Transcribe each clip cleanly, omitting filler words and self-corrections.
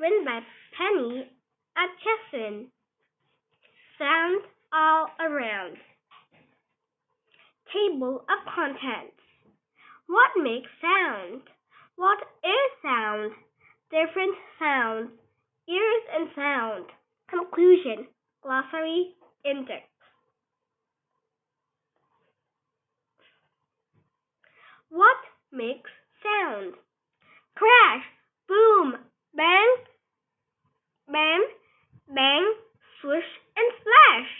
written by Penny Atchison. Sound all around. Table of contents. What makes sound? What is sound? Different sounds. Ears and sound. Conclusion. Glossary. Index. What makes sound? Crash, boom, bang, bang, bang, swish, and splash.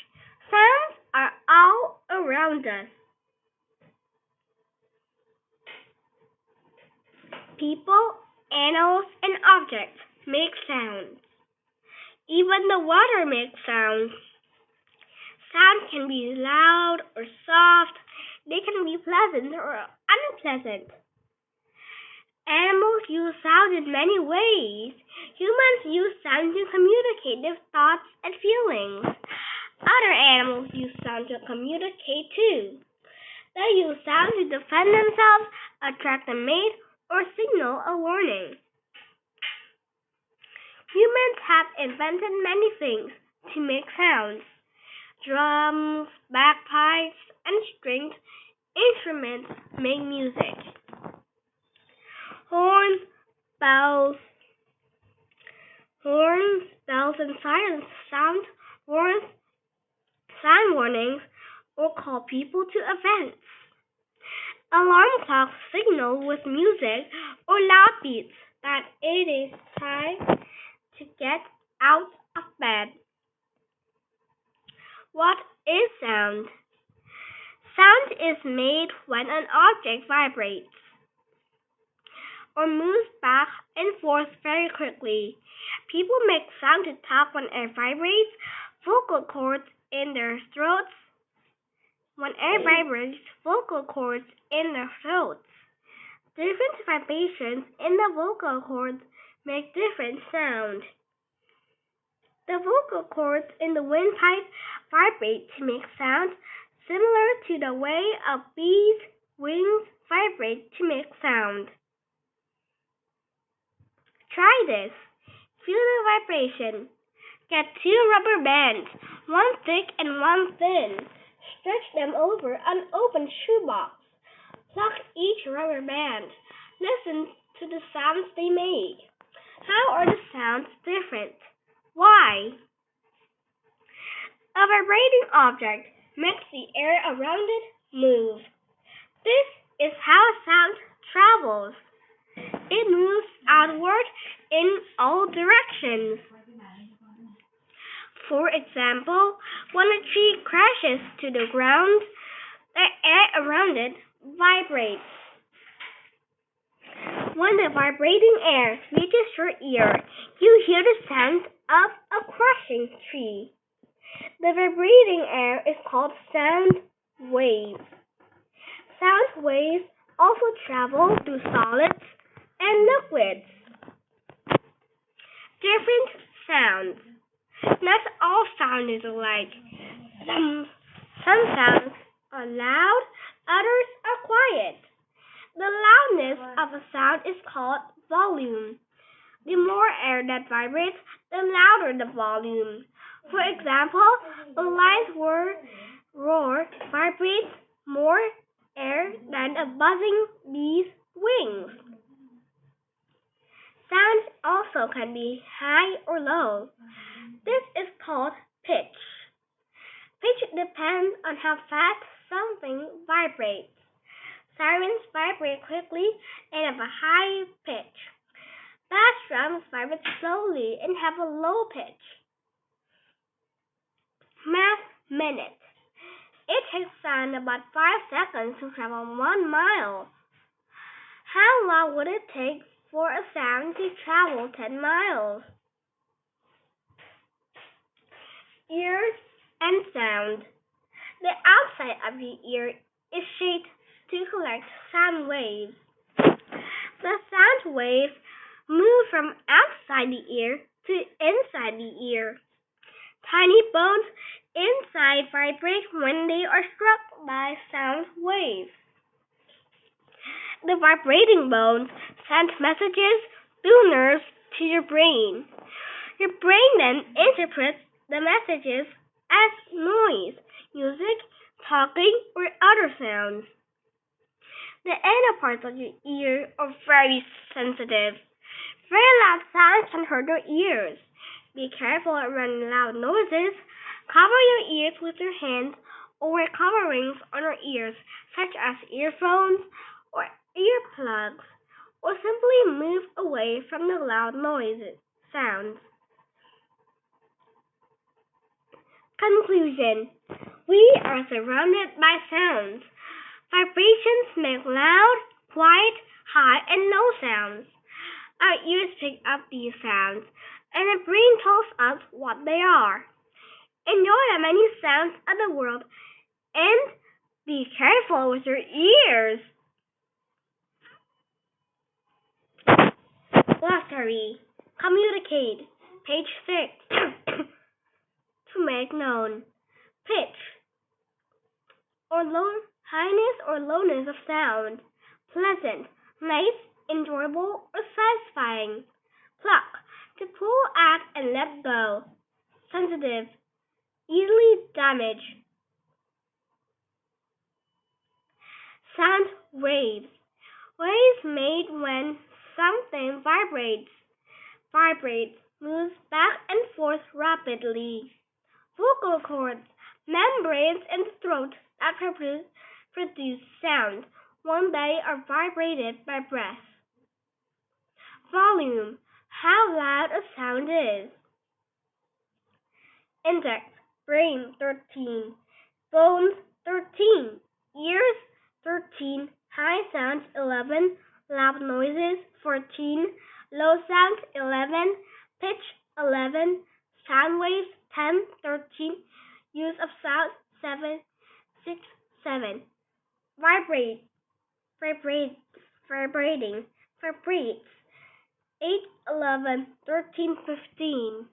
Sounds are all around us. People, animals, and objects make sounds. Even the water makes sounds. Sound can be loud or soft. They can be pleasant or unpleasant. Animals use sound in many ways. Humans use sound to communicate their thoughts and feelings. Other animals use sound to communicate too. They use sound to defend themselves, attract a mate, or signal a warning. Humans have invented many things to make sounds. Drums, bagpipes, and stringed instruments make music. Horns, bells, and sirens sound warnings or call people to events. Alarm clocks signal with music or loud beats that it is time to get out of bed. What is sound? Sound is made when an object vibrates or moves back and forth very quickly. People make sound to talk when air vibrates, vocal cords in their throats. When air vibrates, vocal cords in their throats. Different vibrations in the vocal cords make different sound. The vocal cords in the windpipe vibrate to make sound similar to the way a bee's wings vibrate to make sound. Try this. Feel the vibration. Get 2 rubber bands, one thick and one thin. Stretch them over an open shoebox. Pluck each rubber band. Listen to the sounds they make. How are the sounds different? Why? A vibrating object makes the air around it move. This is how sound travels. It moves outward in all directions. For example, when a tree crashes to the ground, the air around it vibrates. When the vibrating air reaches your ear, you hear the sound of a crashing tree. The vibrating air is called sound waves. Sound waves also travel through solids and liquids. Different sounds. Not all sound is alike. Some sounds are loud, others are quiet. The loudness of a sound is called volume. The more air that vibrates, the louder the volume. For example, a lion's roar vibrates more air than a buzzing bee's wings. Sounds also can be high or low. This is called pitch. Pitch depends on how fast something vibrates. Sirens vibrate quickly and have a high pitch. Bass drums vibrate slowly and have a low pitch. Math minute. It takes sound about 5 seconds to travel 1 mile. How long would it take for a sound to travel 10 miles? Ears and sound. The outside of the ear is shaped to collect sound waves. The sound waves move from outside the ear to inside the ear. Tiny bones inside vibrate when they are struck by sound waves. The vibrating bones send messages through nerves to your brain. Your brain then interprets the messages as noise, music, talking, or other sounds. The inner parts of your ear are very sensitive. Very loud sounds can hurt your ears. Be careful around loud noises. Cover your ears with your hands or wear coverings on your ears, such as earphones or earplugs, or simply move away from the loud noises sounds. Conclusion: we are surrounded by sounds. Vibrations make loud, quiet, high, and low sounds. Our ears pick up these sounds, and the brain tells us what they are. Enjoy the many sounds of the world, and be careful with your ears. Glossary. Communicate. Page 6. To make known. Pitch, or highness or lowness of sound. Pleasant, nice, enjoyable, or satisfying. Pluck, to pull at and let go. Sensitive, easily damaged. Sound waves. Waves made when something vibrates, moves back and forth rapidly. Vocal cords, membranes in the throat that produce sound when they are vibrated by breath. Volume, how loud a sound is. Index, brain 13, bones 13, ears 13, high sounds 11, loud noises 14, low sounds 11, pitch 11, sound waves 10, 13, use of sound 7, 6, 7, vibrating, vibrates 8, 11, 13, 15.